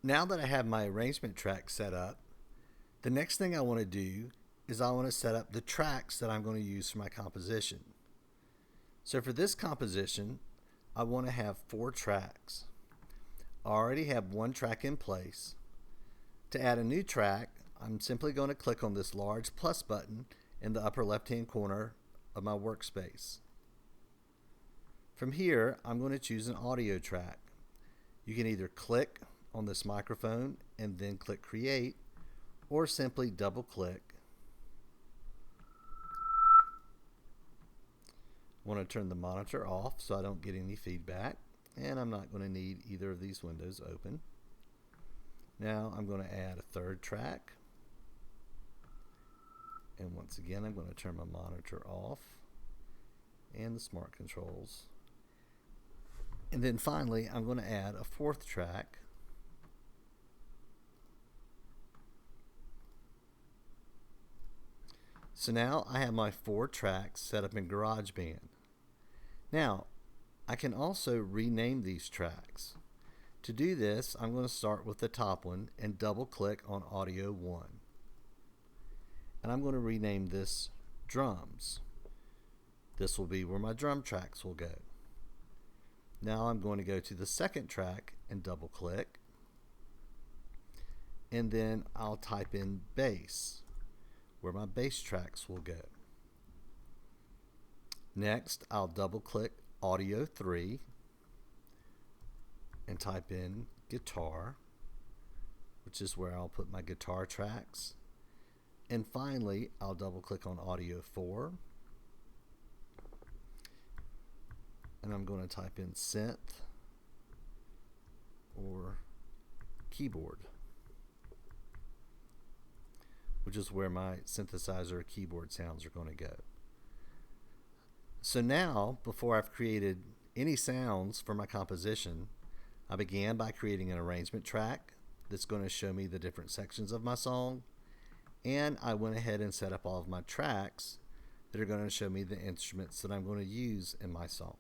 Now that I have my arrangement track set up, the next thing I want to do is I want to set up the tracks that I'm going to use for my composition. So for this composition, I want to have 4 tracks. I already have one track in place. To add a new track, I'm simply going to click on this large plus button in the upper left-hand corner of my workspace. From here, I'm going to choose an audio track. You can either click on this microphone and then click Create, or simply double click. I want to turn the monitor off so I don't get any feedback, and I'm not going to need either of these windows open. Now I'm going to add a 3rd track, and once again I'm going to turn my monitor off and the smart controls, and then finally I'm going to add a 4th track. So now I have my 4 tracks set up in GarageBand. Now I can also rename these tracks. To do this, I'm going to start with the top one and double click on Audio 1. And I'm going to rename this Drums. This will be where my drum tracks will go. Now I'm going to go to the 2nd track and double click. And then I'll type in Bass, where my bass tracks will go. Next, I'll double click Audio 3 and type in Guitar, which is where I'll put my guitar tracks. And finally, I'll double click on Audio 4 and I'm going to type in Synth or Keyboard, which is where my synthesizer or keyboard sounds are going to go. So now, before I've created any sounds for my composition, I began by creating an arrangement track that's going to show me the different sections of my song, and I went ahead and set up all of my tracks that are going to show me the instruments that I'm going to use in my song.